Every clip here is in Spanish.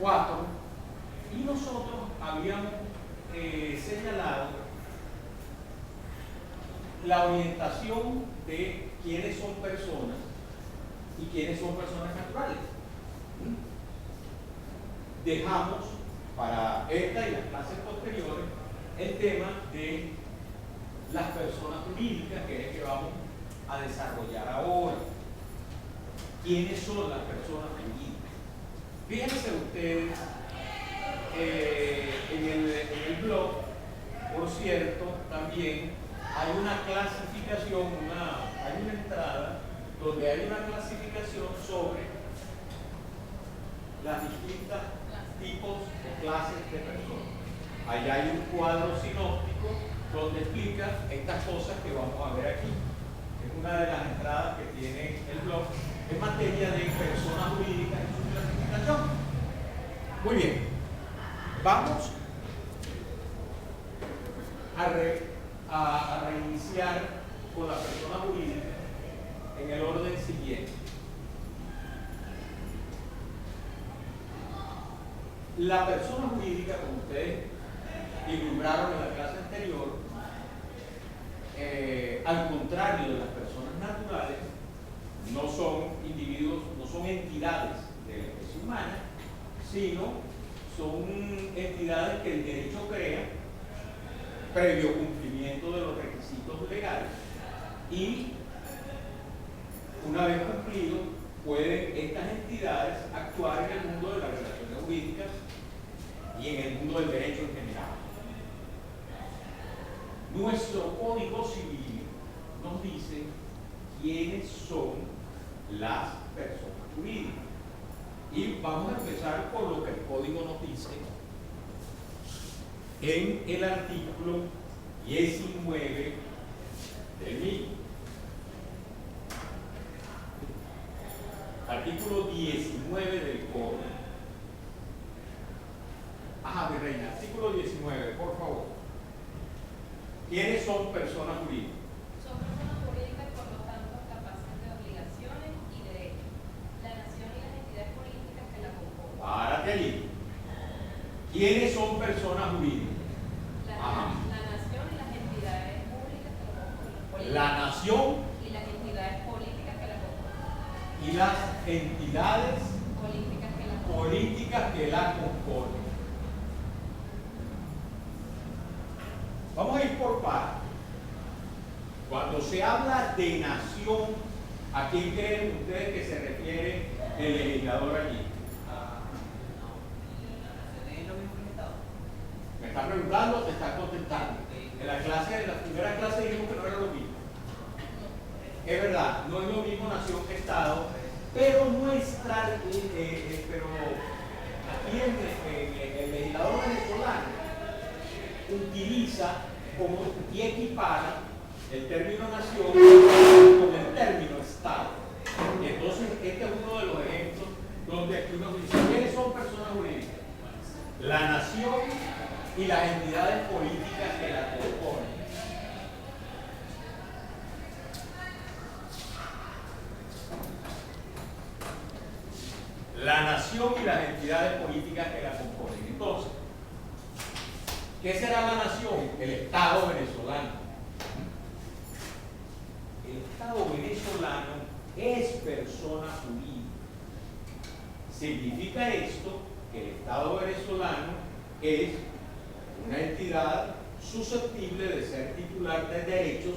4, y nosotros habíamos señalado la orientación de quiénes son personas y quiénes son personas naturales. Dejamos para esta y las clases posteriores el tema de las personas jurídicas, que es el que vamos a desarrollar ahora. ¿Quiénes son las personas jurídicas? Fíjense ustedes, en el blog, por cierto, también hay una clasificación, hay una entrada donde hay una clasificación sobre las distintas tipos o clases de personas. Allá hay un cuadro sinóptico donde explica estas cosas que vamos a ver aquí. Es una de las entradas que tiene el blog en materia de personas jurídicas y su clasificación. Muy bien, vamos a reiniciar con la persona jurídica en el orden siguiente. La persona jurídica, como ustedes vislumbraron en la clase anterior, al contrario de las personas naturales, no son individuos, no son entidades de la especie humana, sino son entidades que el derecho crea previo cumplimiento de los requisitos legales, y una vez cumplido pueden estas entidades actuar en el mundo de las relaciones jurídicas y en el mundo del derecho en general. Nuestro Código Civil nos dice quiénes son las personas jurídicas. Y vamos a empezar por lo que el Código nos dice en el artículo 19 del mismo. Artículo 19 del Código. Ajá, mi reina, artículo 19, por favor. ¿Quiénes son personas jurídicas? Son personas jurídicas, por lo tanto, capaces de obligaciones y derechos. La nación y las entidades políticas que la componen. Párate allí. ¿Quiénes son personas jurídicas? La nación y las entidades públicas que la componen. La nación y las entidades políticas que la componen. y las entidades políticas que la componen. Vamos a ir por partes. Cuando se habla de nación, ¿a quién creen ustedes que se refiere el legislador allí? ¿Me está preguntando o te está contestando? En la primera clase dijimos que no era lo mismo. Es verdad, no es lo mismo nación que Estado, pero pero aquí el legislador venezolano utiliza y equipara el término nación con el término Estado. Entonces, este es uno de los ejemplos donde aquí nos dice quiénes son personas jurídicas. La nación y las entidades políticas que la componen. La nación y las entidades políticas que la componen. Entonces, ¿qué será la nación? El Estado venezolano. El Estado venezolano es persona jurídica. Significa esto que el Estado venezolano es una entidad susceptible de ser titular de derechos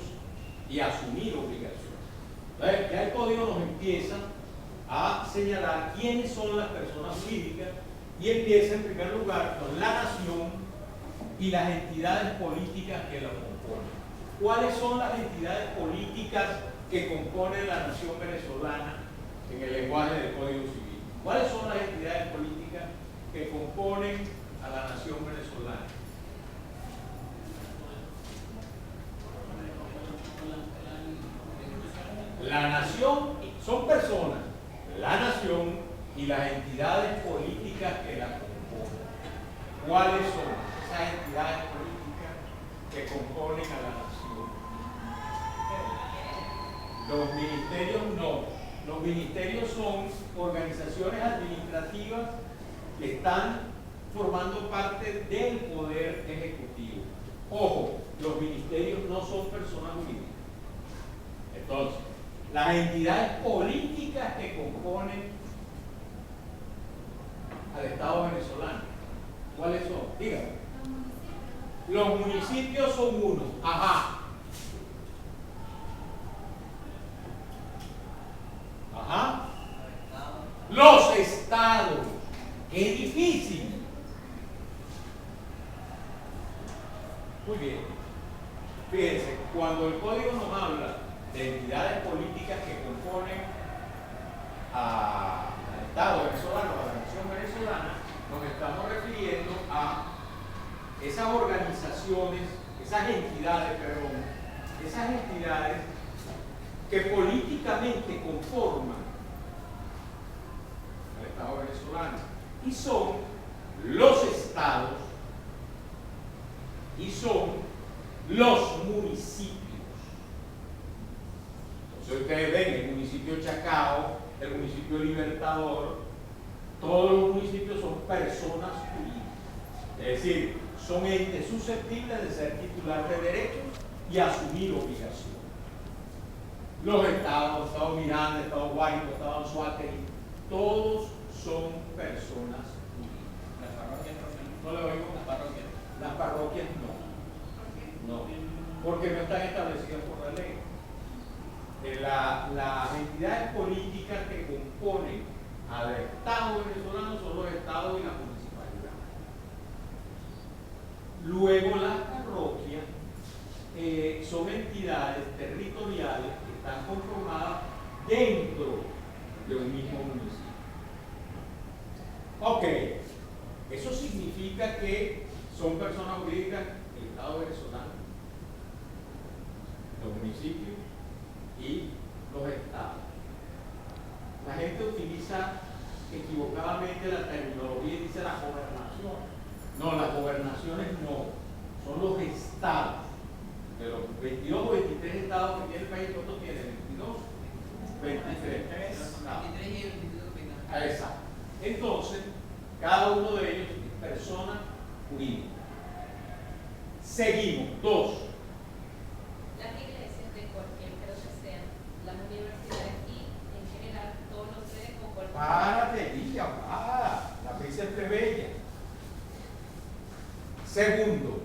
y asumir obligaciones. Entonces, ya el Código nos empieza a señalar quiénes son las personas jurídicas y empieza en primer lugar con la nación y las entidades políticas que la componen. ¿Cuáles son las entidades políticas que componen la nación venezolana en el lenguaje del Código Civil? ¿Cuáles son las entidades políticas que componen a la nación venezolana? La nación son personas, la nación y las entidades políticas que la componen. ¿Cuáles son esas entidades políticas que componen a la nación? Los ministerios no. Los ministerios son organizaciones administrativas que están formando parte del poder ejecutivo. Ojo, los ministerios no son personas jurídicas. Entonces, las entidades políticas que componen al Estado venezolano, ¿cuáles son? Dígame. Los municipios son uno. Ajá. Ajá. Los estados. Qué difícil. Muy bien. Fíjense, cuando el código nos habla de entidades políticas que componen al Estado venezolano, a la nación venezolana, nos estamos refiriendo a esas organizaciones, esas entidades que políticamente conforman al Estado venezolano, y son los estados y son los municipios. Entonces ustedes ven el municipio Chacao, el municipio Libertador, todos los municipios son personas jurídicas, es decir, son entes susceptibles de ser titular de derechos y asumir obligaciones. Los estados, Estado Miranda, Estado Guárico, Estado Anzoátegui, todos son personas jurídicas. Las parroquias, ¿No le oigo? las parroquias. Las parroquias no, porque no están establecidas por la ley. Las entidades políticas que componen al Estado venezolano son los estados y la municipalidad. Luego las parroquias son entidades territoriales que están conformadas dentro de un mismo municipio. Ok, eso significa que son personas jurídicas el Estado venezolano, los municipios y los estados. La gente utiliza equivocadamente la terminología y dice las gobernaciones. No, las gobernaciones no, son los estados. De los 22 o 23 estados que tiene el país, ¿cuántos tiene? 22, 23 estados. 23 y el 22 final. Exacto. Entonces, cada uno de ellos es persona jurídica. Seguimos. 2. Las iglesias de cualquier credo que sean, las universidades y, en general, todos los seres o cualquier... Párate, hija, para. La prisa es plebeya. Segundo.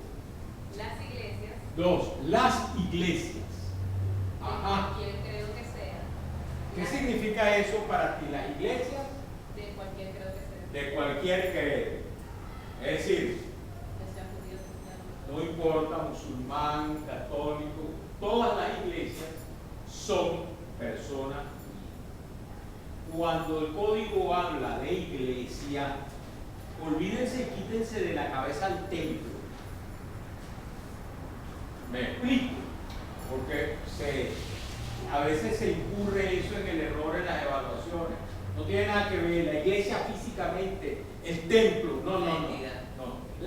Las iglesias 2. Las iglesias. de Ajá. cualquier credo que sea. ¿Qué significa eso para ti? Las iglesias De cualquier credo que sea. de cualquier credo. Es decir, Que sea judío, cristiano. no importa, musulmán, católico, todas las iglesias son personas. Cuando el código habla de iglesia, olvídense y quítense de la cabeza el templo. Me explico, porque a veces se incurre eso en el error en las evaluaciones. No tiene nada que ver la iglesia físicamente, el templo, no.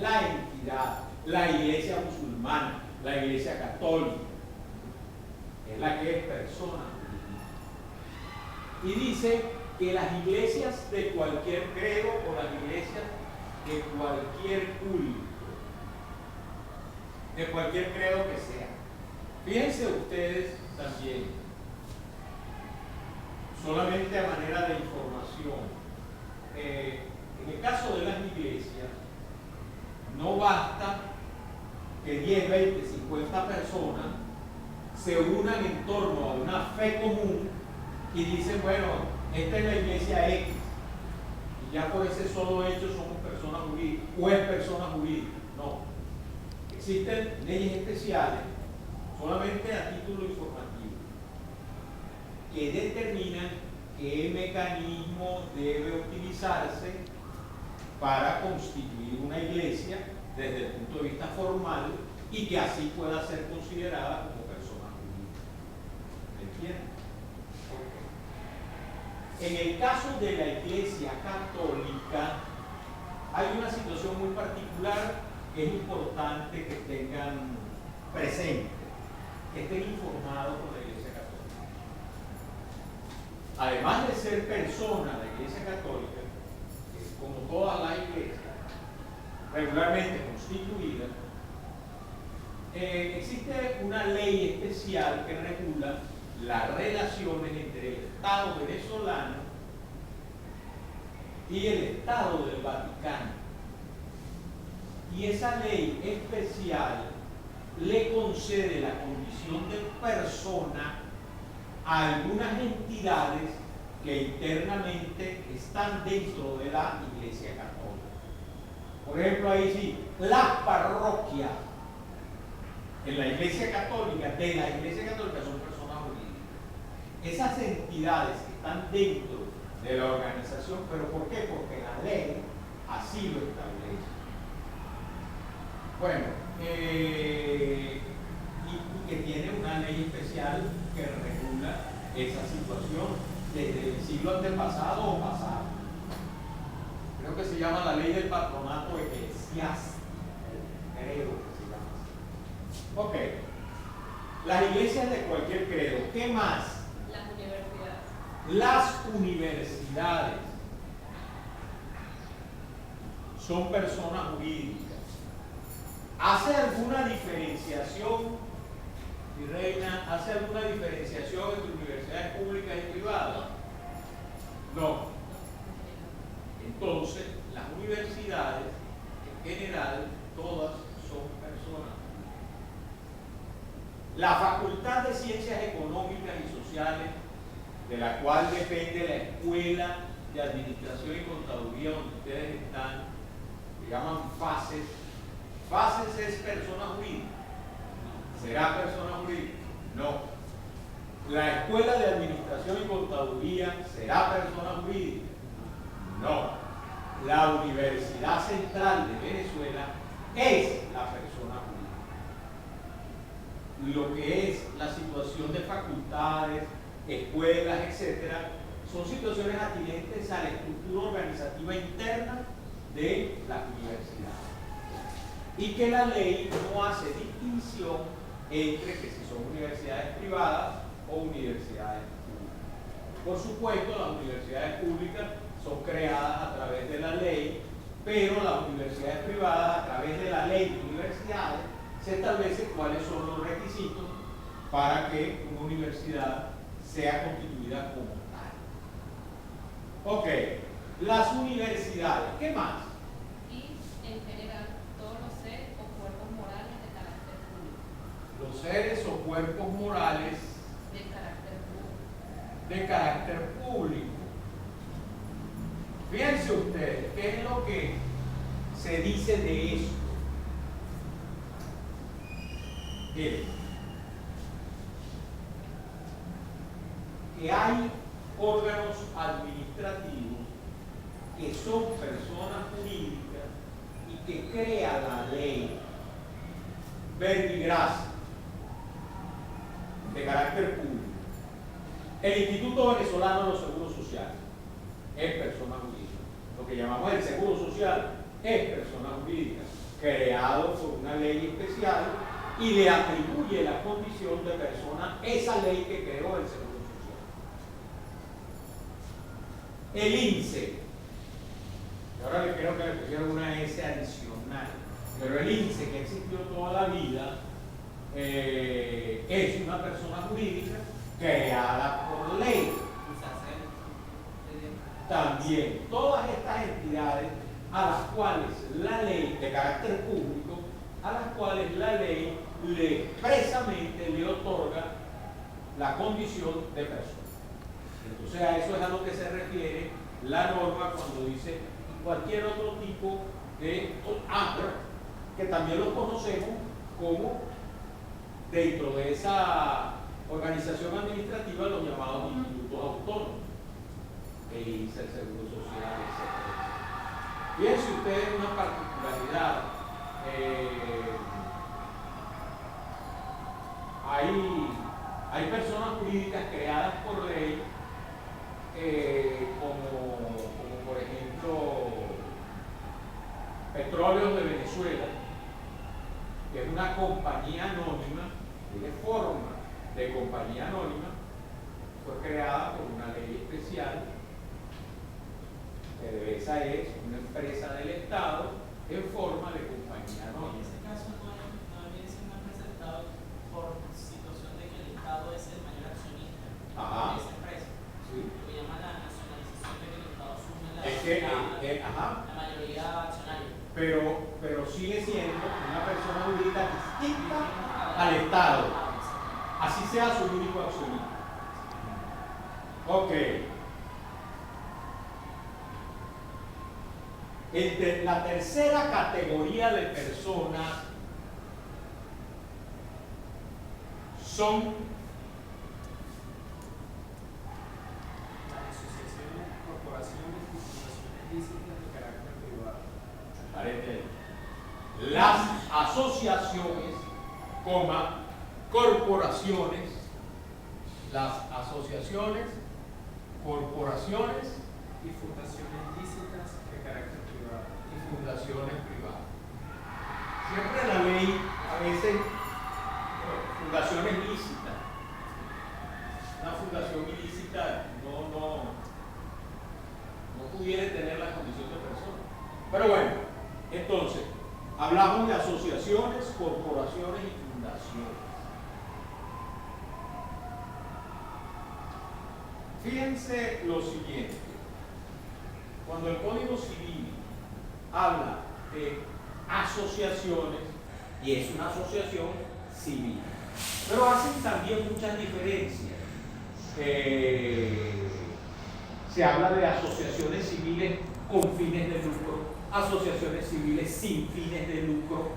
La entidad, la iglesia musulmana, la iglesia católica, es la que es persona. Y dice que las iglesias de cualquier credo o las iglesias de cualquier culto, de cualquier credo que sea. Fíjense ustedes también, solamente a manera de información, en el caso de las iglesias, no basta que 10, 20, 50 personas se unan en torno a una fe común y dicen, bueno, esta es la iglesia X, y ya por ese solo hecho somos personas jurídicas, o es persona jurídica. No. Existen leyes especiales, solamente a título informativo, que determinan qué mecanismo debe utilizarse para constituir una iglesia desde el punto de vista formal y que así pueda ser considerada como persona jurídica. ¿Me entienden? En el caso de la Iglesia Católica hay una situación muy particular que es importante que tengan presente, que estén informados por la Iglesia Católica. Además de ser persona, la Iglesia Católica como todas las iglesias, regularmente constituidas, existe una ley especial que regula las relaciones entre el Estado venezolano y el Estado del Vaticano. Y esa ley especial le concede la condición de persona a algunas entidades que internamente están dentro de la Iglesia Católica. Por ejemplo, ahí sí, las parroquias en la Iglesia Católica, de la Iglesia Católica, son personas jurídicas. Esas entidades que están dentro de la organización, ¿pero por qué? Porque la ley así lo establece. Bueno, y que tiene una ley especial que regula esa situación desde el siglo antepasado o pasado. Creo que se llama la ley del patronato eclesiástico, creo que se llama así. Ok, las iglesias de cualquier credo. ¿Qué más? Las universidades. Las universidades son personas jurídicas. ¿Hace alguna diferenciación, mi reina, hace alguna diferenciación entre universidades públicas y privadas? No. Entonces, las universidades, en general, todas son personas. La Facultad de Ciencias Económicas y Sociales, de la cual depende la Escuela de Administración y Contaduría donde ustedes están, se llaman FACES. FACES es persona jurídica. ¿Será persona jurídica? No. La Escuela de Administración y Contaduría será persona jurídica. No. La Universidad Central de Venezuela es la persona jurídica. Lo que es la situación de facultades, escuelas, etcétera, son situaciones atinentes a la estructura organizativa interna de las universidades. Y que la ley no hace distinción entre que si son universidades privadas o universidades públicas. Por supuesto, las universidades públicas son creadas a través de la ley, pero las universidades privadas, a través de la ley de universidades, se establece cuáles son los requisitos para que una universidad sea constituida como tal. Ok, las universidades, ¿qué más? Y en general, todos los seres o cuerpos morales de carácter público. Los seres o cuerpos morales De carácter público. de carácter público. Fíjense ustedes, ¿qué es lo que se dice de esto? Miren, que hay órganos administrativos que son personas jurídicas y que crea la ley verbigracia de carácter público. El Instituto Venezolano de los Seguros Sociales es persona jurídica. Lo que llamamos el Seguro Social es persona jurídica, creado por una ley especial y le atribuye la condición de persona esa ley que creó el Seguro Social. El INSE, y ahora le creo que le pusieron una S adicional, pero el INSE, que existió toda la vida, es una persona jurídica creada por ley. También todas estas entidades a las cuales la ley de carácter público, a las cuales la ley expresamente le otorga la condición de persona. Entonces a eso es a lo que se refiere la norma cuando dice cualquier otro tipo de que también lo conocemos como dentro de esa organización administrativa los llamados institutos autónomos, el INSE, el Seguro Social, etc. Fíjense ustedes una particularidad. Hay personas jurídicas creadas por ley, como por ejemplo Petróleos de Venezuela, que es una compañía anónima, tiene forma de compañía anónima, fue creada por una ley especial que debe esa es una empresa del Estado en forma de compañía En anónima. ese caso no debería ser una empresa del Estado por situación de que el Estado es el mayor accionista Ajá. de esa empresa. ¿Sí? Lo que llama la nacionalización de que el Estado asume la, Es que, la mayoría accionaria. pero sigue siendo una persona jurídica distinta al Estado, así sea su único accionista. Ok. La tercera categoría de personas son Las asociaciones, corporaciones y fundaciones lícitas de carácter privado. las asociaciones, corporaciones, las asociaciones, corporaciones Y fundaciones lícitas de carácter privado. y fundaciones privadas. Siempre la ley, a veces, fundaciones lícitas. Una fundación ilícita no pudiera tener la condición de persona. Pero bueno, entonces, hablamos de asociaciones, corporaciones y fundaciones. Fíjense lo siguiente. Cuando el Código Civil habla de asociaciones, y es una asociación civil, pero hacen también muchas diferencias. Se habla de asociaciones civiles con fines de lucro, asociaciones civiles sin fines de lucro.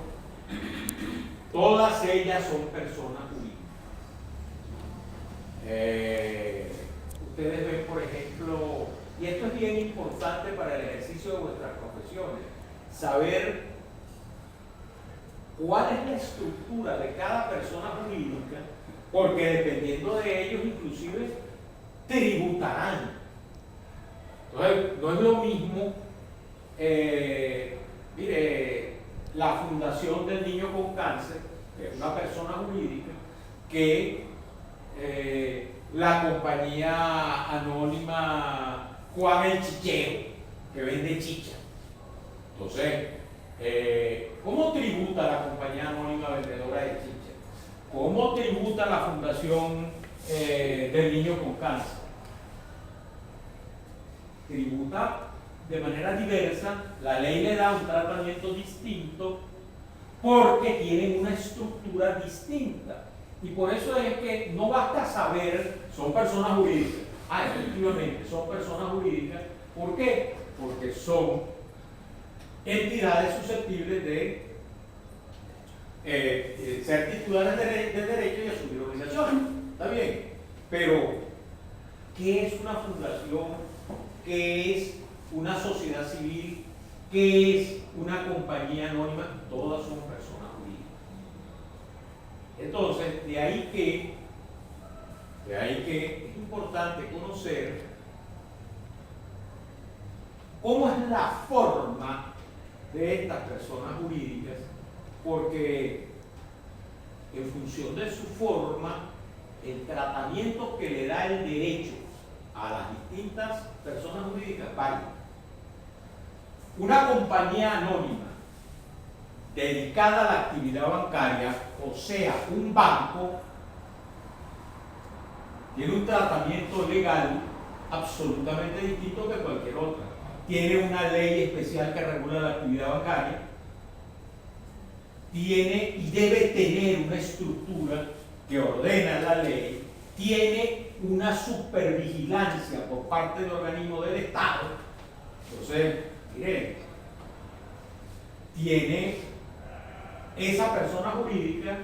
Todas ellas son personas jurídicas. Ustedes ven, por ejemplo, y esto es bien importante para el ejercicio de vuestras profesiones, saber cuál es la estructura de cada persona jurídica, porque dependiendo de ellos inclusive tributarán. Entonces, no es lo mismo, mire, la Fundación del Niño con Cáncer, que es una persona jurídica, que la compañía anónima Juan el Chichero, que vende chicha. Entonces, ¿cómo tributa la compañía anónima vendedora de chicha? ¿Cómo tributa la Fundación del Niño con Cáncer? Tributa de manera diversa, la ley le da un tratamiento distinto porque tienen una estructura distinta. Y por eso es que no basta saber, son personas jurídicas. Efectivamente, son personas jurídicas. ¿Por qué? Porque son entidades susceptibles de ser titulares de derecho y asumir obligaciones. ¿Está bien? Pero, ¿qué es una fundación? ¿Qué es una sociedad civil? ¿Qué es una compañía anónima? Todas son personas jurídicas. Entonces, de ahí que es importante conocer cómo es la forma de estas personas jurídicas, porque en función de su forma, el tratamiento que le da el derecho a las distintas personas jurídicas varía. Una compañía anónima dedicada a la actividad bancaria, o sea, un banco, tiene un tratamiento legal absolutamente distinto que cualquier otra. Tiene una ley especial que regula la actividad bancaria, tiene y debe tener una estructura que ordena la ley, tiene una supervigilancia por parte del organismo del Estado. Entonces, miren, tiene esa persona jurídica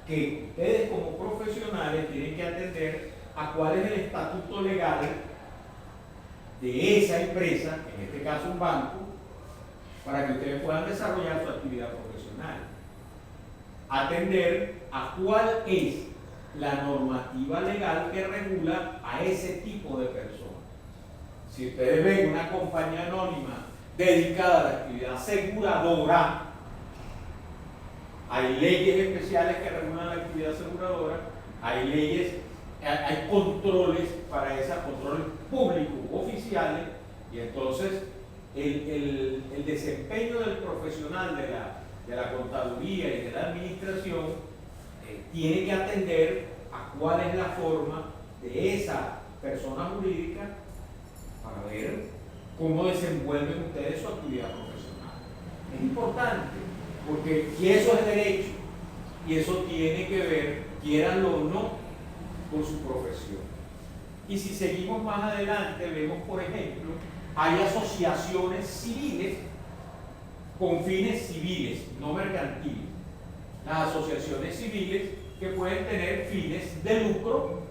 que ustedes como profesionales tienen que atender a cuál es el estatuto legal de esa empresa, en este caso un banco, para que ustedes puedan desarrollar su actividad profesional. Atender a cuál es la normativa legal que regula a ese tipo de personas. Si ustedes ven una compañía anónima dedicada a la actividad aseguradora, hay leyes especiales que regulan la actividad aseguradora, hay leyes, hay controles para esas, controles públicos u oficiales, y entonces el desempeño del profesional de la contaduría y de la administración tiene que atender a cuál es la forma de esa persona jurídica para ver cómo desenvuelven ustedes su actividad profesional. Es importante, porque y eso es derecho, y eso tiene que ver, quieranlo o no, con su profesión. Y si seguimos más adelante, vemos, por ejemplo, hay asociaciones civiles con fines civiles, no mercantiles. Las asociaciones civiles que pueden tener fines de lucro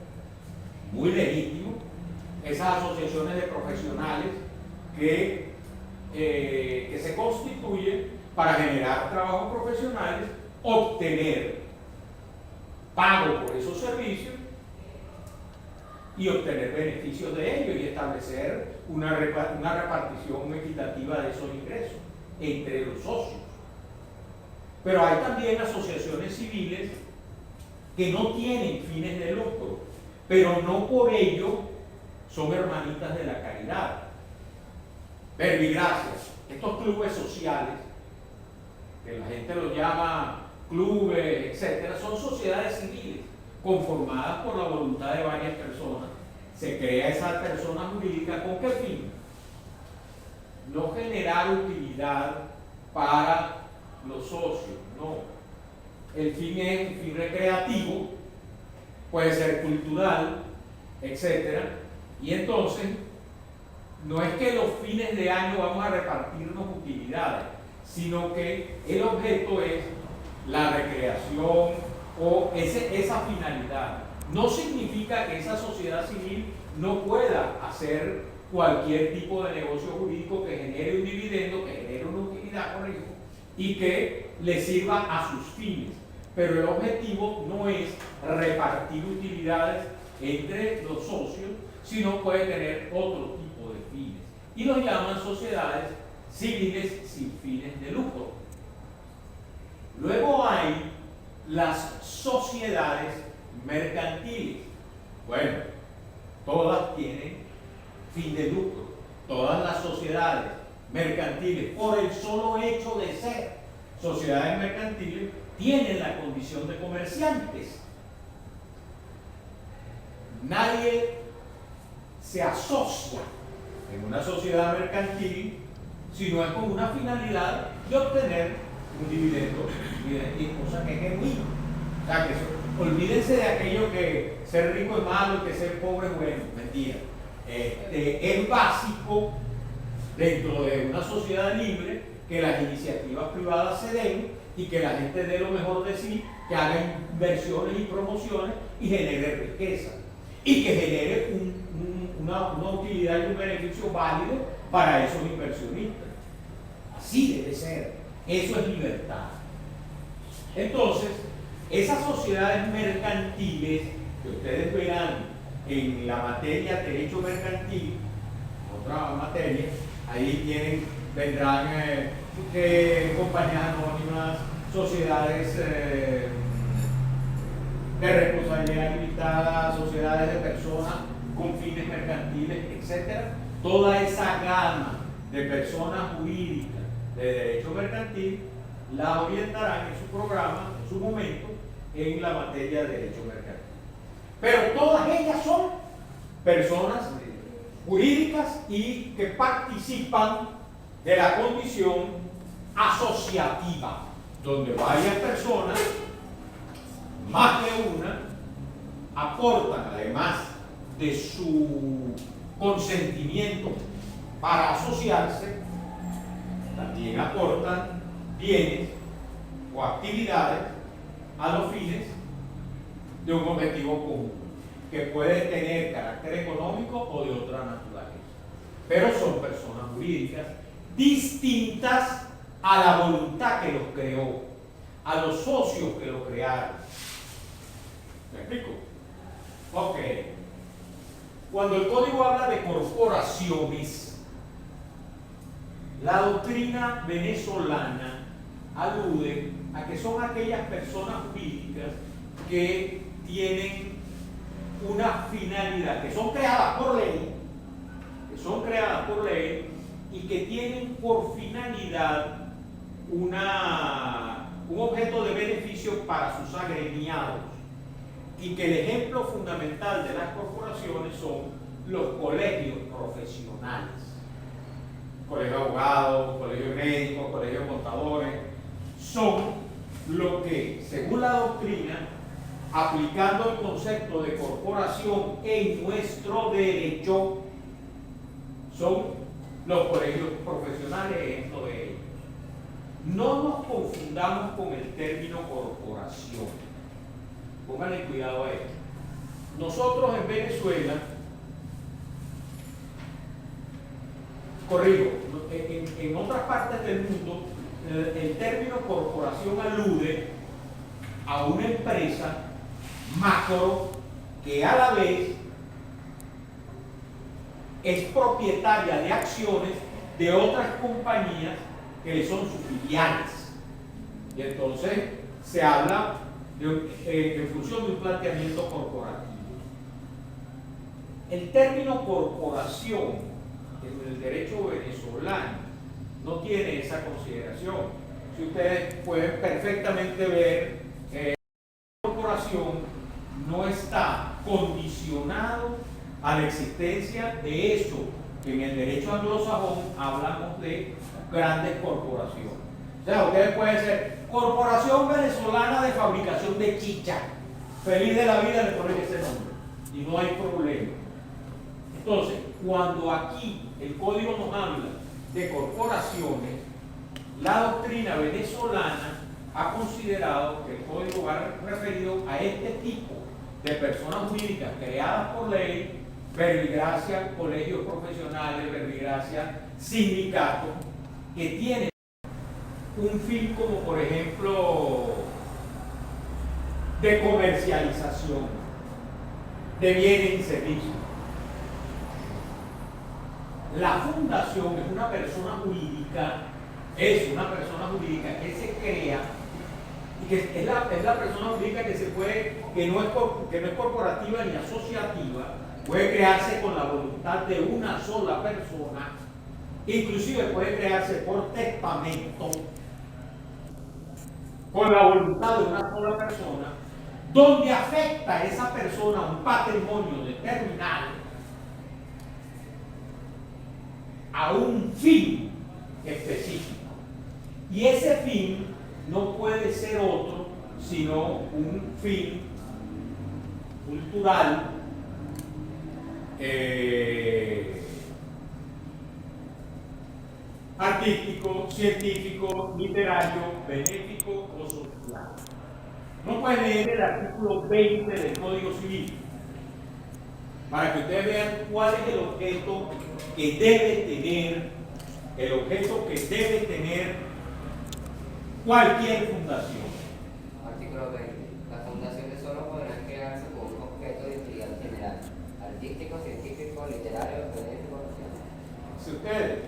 muy legítimos, esas asociaciones de profesionales que se constituyen para generar trabajos profesionales, obtener pago por esos servicios y obtener beneficios de ello y establecer una repartición equitativa de esos ingresos entre los socios. Pero hay también asociaciones civiles que no tienen fines de lucro, pero no por ello son hermanitas de la caridad. Verbigracias, estos clubes sociales, que la gente los llama clubes, etcétera, son sociedades civiles conformadas por la voluntad de varias personas. Se crea esa persona jurídica ¿con qué fin? No generar utilidad para los socios, no. El fin es un fin recreativo, puede ser cultural, etcétera, y entonces no es que los fines de año vamos a repartirnos utilidades, sino que el objeto es la recreación o esa finalidad. No significa que esa sociedad civil no pueda hacer cualquier tipo de negocio jurídico que genere un dividendo, que genere una utilidad, corrijo, y que le sirva a sus fines. Pero el objetivo no es repartir utilidades entre los socios, sino puede tener otro tipo de fines. Y los llaman sociedades civiles sin fines de lucro. Luego hay las sociedades mercantiles. Bueno, todas tienen fin de lucro. Todas las sociedades mercantiles, por el solo hecho de ser sociedades mercantiles, tienen la condición de comerciantes. Nadie se asocia en una sociedad mercantil si no es con una finalidad de obtener un dividendo, cosa que es genuino. O sea, que olvídense de aquello que ser rico es malo y que ser pobre es bueno. Mentira. Es básico dentro de una sociedad libre que las iniciativas privadas se den y que la gente dé lo mejor de sí, que haga inversiones y promociones y genere riqueza y que genere una utilidad y un beneficio válido para esos inversionistas. Así debe ser. Eso es libertad. Entonces, esas sociedades mercantiles que ustedes verán en la materia derecho mercantil, otra materia, ahí vendrán compañías anónimas, sociedades de responsabilidad limitada, sociedades de personas con fines mercantiles, etc. Toda esa gama de personas jurídicas de derecho mercantil la orientarán en su programa, en su momento, en la materia de derecho mercantil. Pero todas ellas son personas jurídicas y que participan de la condición asociativa, donde varias personas, más de una, aportan, además de su consentimiento para asociarse, también aportan bienes o actividades a los fines de un objetivo común, que puede tener carácter económico o de otra naturaleza. Pero son personas jurídicas distintas a la voluntad que los creó, a los socios que los crearon. ¿Me explico? Ok. Cuando el código habla de corporaciones, la doctrina venezolana alude a que son aquellas personas jurídicas que tienen una finalidad, que son creadas por ley, y que tienen por finalidad un objeto de beneficio para sus agremiados, y que el ejemplo fundamental de las corporaciones son los colegios profesionales, colegio de abogados, colegio de médicos, colegio de contadores, son lo que, según la doctrina, aplicando el concepto de corporación en nuestro derecho, son los colegios profesionales, ejemplo de ellos. No nos confundamos con el término corporación. Pónganle cuidado a esto. Nosotros en Venezuela, corrijo, en otras partes del mundo, el término corporación alude a una empresa macro que a la vez es propietaria de acciones de otras compañías que le son sus filiales. Y entonces se habla en función de un planteamiento corporativo. El término corporación en el derecho venezolano no tiene esa consideración. Si ustedes pueden perfectamente ver, la corporación no está condicionado a la existencia de eso que en el derecho anglosajón hablamos de grandes corporaciones. O sea, ustedes pueden ser Corporación Venezolana de Fabricación de Chicha, feliz de la vida le ponen ese nombre y no hay problema. Entonces, cuando aquí el código nos habla de corporaciones, la doctrina venezolana ha considerado que el código va referido a este tipo de personas jurídicas creadas por ley, verbigracia, colegios profesionales, verbigracia, sindicatos, que tienen un fin como por ejemplo de comercialización de bienes y servicios. La fundación es una persona jurídica que se crea y que es la persona jurídica que no es corporativa ni asociativa, puede crearse con la voluntad de una sola persona, inclusive puede crearse por testamento, con la voluntad de una sola persona, donde afecta a esa persona un patrimonio determinado a un fin específico. Y ese fin no puede ser otro sino un fin cultural, artístico, científico, literario, benéfico o social. No pueden leer el artículo 20 del Código Civil para que ustedes vean cuál es el objeto que debe tener cualquier fundación. Artículo 20. Las fundaciones solo podrán crearse con un objeto de utilidad general, artístico, científico, literario, benéfico o social. Si ustedes,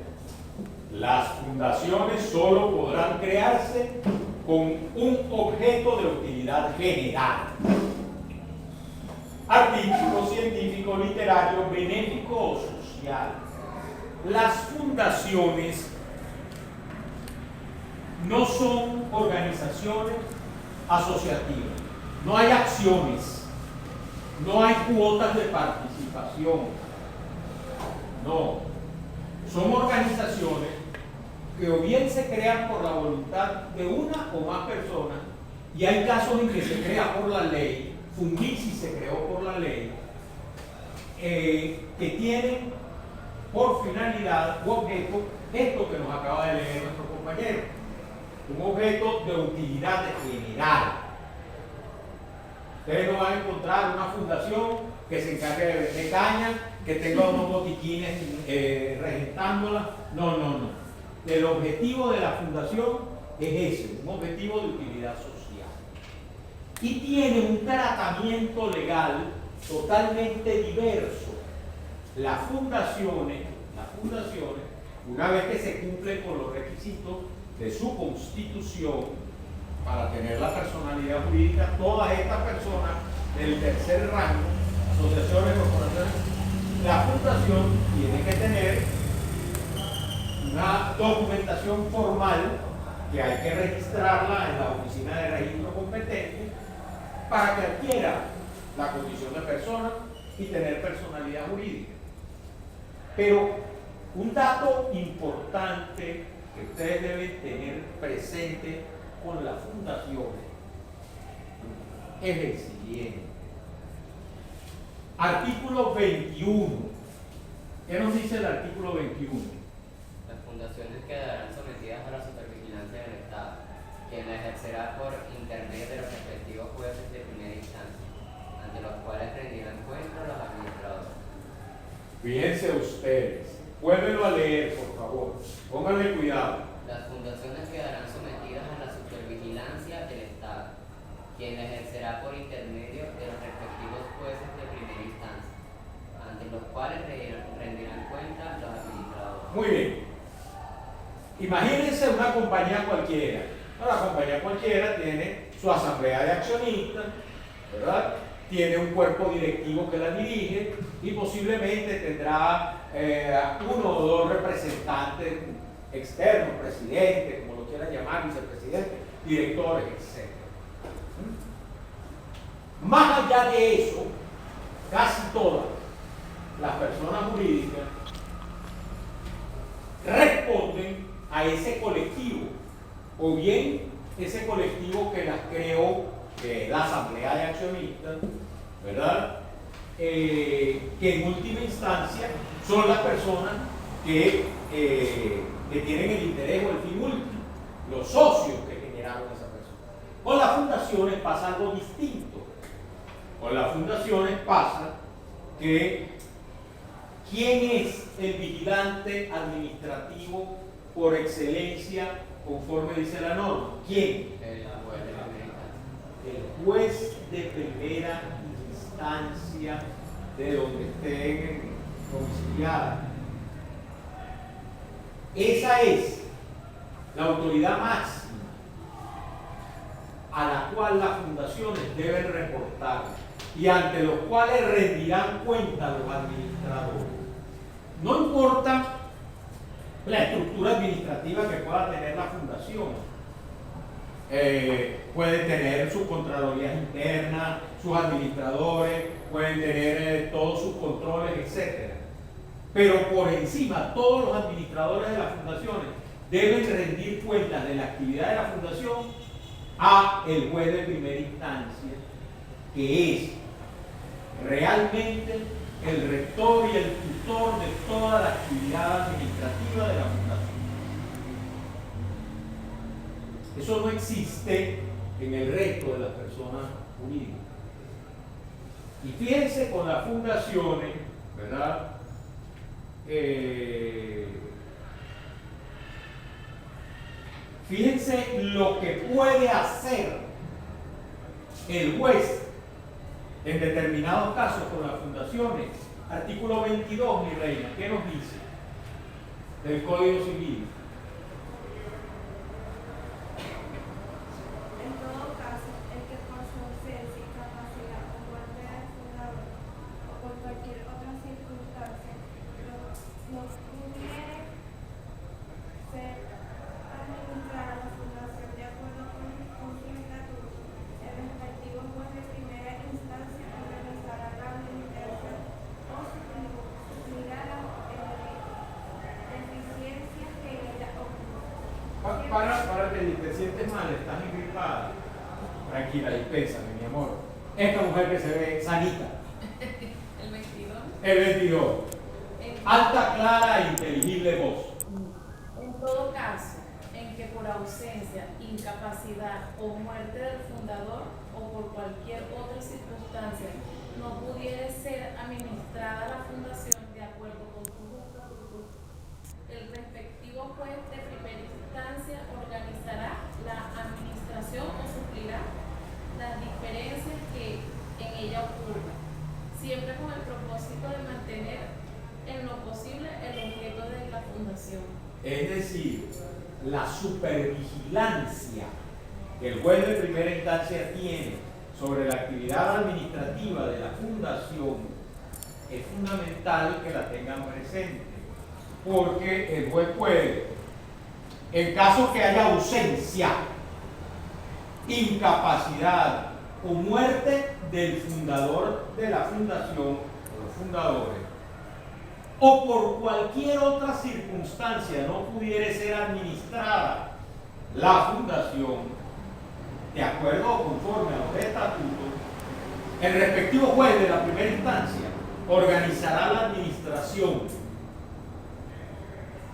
las fundaciones solo podrán crearse con un objeto de utilidad general, artístico, científico, literario, benéfico o social. Las fundaciones no son organizaciones asociativas, no hay acciones, no hay cuotas de participación, no, son organizaciones que o bien se crean por la voluntad de una o más personas, y hay casos en que se crea por la ley. Fundisi se creó por la ley, que tienen por finalidad u objeto esto que nos acaba de leer nuestro compañero, un objeto de utilidad general. Ustedes no van a encontrar una fundación que se encargue de vender caña, que tenga unos botiquines regentándola. No. El objetivo de la fundación es ese, un objetivo de utilidad social. Y tiene un tratamiento legal totalmente diverso. Las fundaciones, una vez que se cumplen con los requisitos de su constitución para tener la personalidad jurídica, todas estas personas del tercer rango, asociaciones, corporaciones, la fundación tiene que tener una documentación formal que hay que registrarla en la oficina de registro competente para que adquiera la condición de persona y tener personalidad jurídica. Pero un dato importante que ustedes deben tener presente con las fundaciones es el siguiente. Artículo 21. ¿Qué nos dice el artículo 21? Las fundaciones quedarán sometidas a la supervigilancia del Estado, quien la ejercerá por intermedio de los respectivos jueces de primera instancia, ante los cuales rendirán cuenta los administradores. Fíjense ustedes, vuélvelo a leer, por favor, pónganle cuidado. Las fundaciones quedarán sometidas a la supervigilancia del Estado, quien la ejercerá por intermedio de los respectivos jueces de primera instancia, ante los cuales rendirán cuenta los administradores. Muy bien. Imagínense una compañía cualquiera. La compañía cualquiera tiene su asamblea de accionistas, ¿verdad? Tiene un cuerpo directivo que la dirige y posiblemente tendrá uno o dos representantes externos, presidentes, como lo quieran llamar, vicepresidentes, directores, etc. Más allá de eso, casi todas las personas jurídicas responden a ese colectivo, o bien ese colectivo que las creó, que es la asamblea de accionistas, ¿verdad? Que en última instancia son las personas que tienen el interés o el fin último, los socios que generaron esa persona. Con las fundaciones pasa algo distinto. Con las fundaciones pasa que ¿quién es el vigilante administrativo por excelencia conforme dice la norma? ¿Quién? El juez de primera instancia de donde estén domiciliadas. Esa es la autoridad máxima a la cual las fundaciones deben reportar y ante los cuales rendirán cuenta los administradores. No importa la estructura administrativa que pueda tener la fundación. Pueden tener sus contralorías internas, sus administradores, pueden tener todos sus controles, etc. Pero por encima, todos los administradores de las fundaciones deben rendir cuentas de la actividad de la fundación a el juez de primera instancia, que es realmente el rector y el tutor de toda la actividad administrativa de la fundación. Eso no existe en el resto de las personas jurídicas. Y fíjense con las fundaciones, ¿verdad? Fíjense lo que puede hacer el juez en determinados casos con las fundaciones. Artículo 22, mi reina, ¿qué nos dice del Código Civil? En todo caso, el que por su ausencia, incapacidad o muerte del fundador o por cualquier otra circunstancia no pudiere ser administrar a la fundación de acuerdo con su estatuto, el respectivo juez de primera instancia organizará la administración o suplirá las deficiencias que ella ocurra. Para que te sientes mal, estás engripada. Tranquila, dispénsame, mi amor. Esta mujer que se ve sanita. El 22. El 22. Alta, clara e inteligible voz. En todo caso, en que por ausencia, incapacidad o muerte del fundador o por cualquier otra circunstancia no pudiera ser administrada la fundación de acuerdo con sus estatutos, el respectivo juez de primera instancia organizará la administración o suplirá las diferencias que en ella ocurran, siempre con el propósito de mantener en lo posible el objeto de la fundación. Es decir, la supervigilancia que el juez de primera instancia tiene sobre la actividad administrativa de la fundación es fundamental que la tengan presente. porque el juez puede, en caso que haya ausencia, incapacidad o muerte del fundador de la fundación o los fundadores, o por cualquier otra circunstancia no pudiere ser administrada la fundación de acuerdo o conforme a los estatutos, el respectivo juez de la primera instancia organizará la administración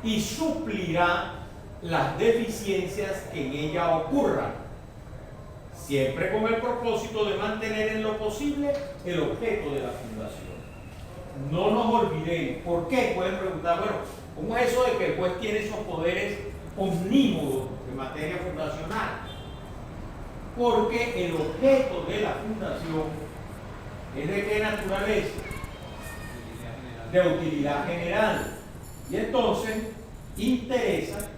y suplirá las deficiencias que en ella ocurran, siempre con el propósito de mantener en lo posible el objeto de la fundación. No nos olvidemos. ¿Por qué? Pueden preguntar, bueno, ¿cómo es eso de que el juez tiene esos poderes omnímodos en materia fundacional? Porque el objeto de la fundación es de qué naturaleza, de utilidad general, y entonces interesa,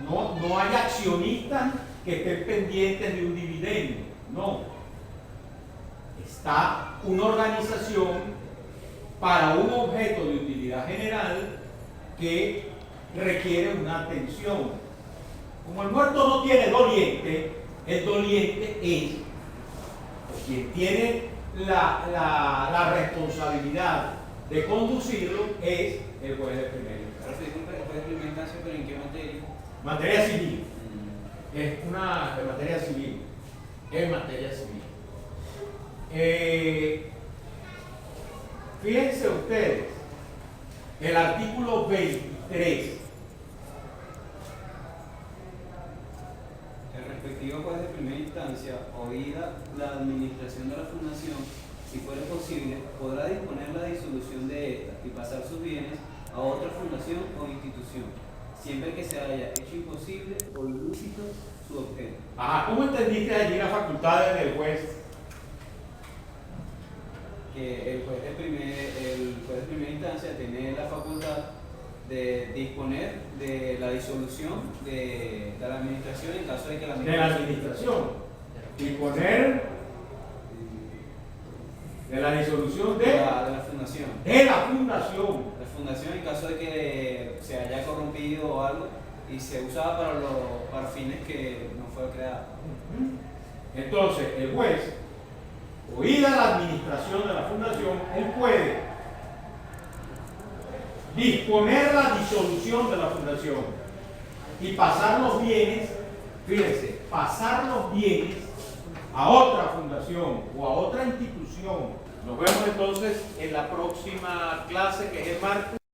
no hay accionistas que estén pendientes de un dividendo, no, está una organización para un objeto de utilidad general que requiere una atención. Como el muerto no tiene doliente, el doliente es quien tiene la responsabilidad de conducirlo, es el juez de primera instancia. Disculpe, el juez de primera instancia, pero ¿en qué materia? Materia civil. Es una de materia civil. Es materia civil. Fíjense ustedes, el artículo 23. El respectivo juez de primera instancia, oída la administración de la fundación, si fuera posible, podrá disponer la disolución de esta y pasar sus bienes a otra fundación o institución, siempre que se haya hecho imposible o ilícito su objeto. Ajá, ¿cómo entendiste allí las facultades del juez? Que el juez de primera instancia tiene la facultad de disponer de la disolución de la administración en caso de que la administración. Disponer de la disolución de la fundación. De la fundación. La fundación en caso de que se haya corrompido o algo y se usaba para fines que no fue creado. Entonces, el juez, oída la administración de la fundación, él puede disponer la disolución de la fundación y pasar los bienes, fíjense, pasar los bienes a otra fundación o a otra institución. Nos vemos entonces en la próxima clase, que es el martes.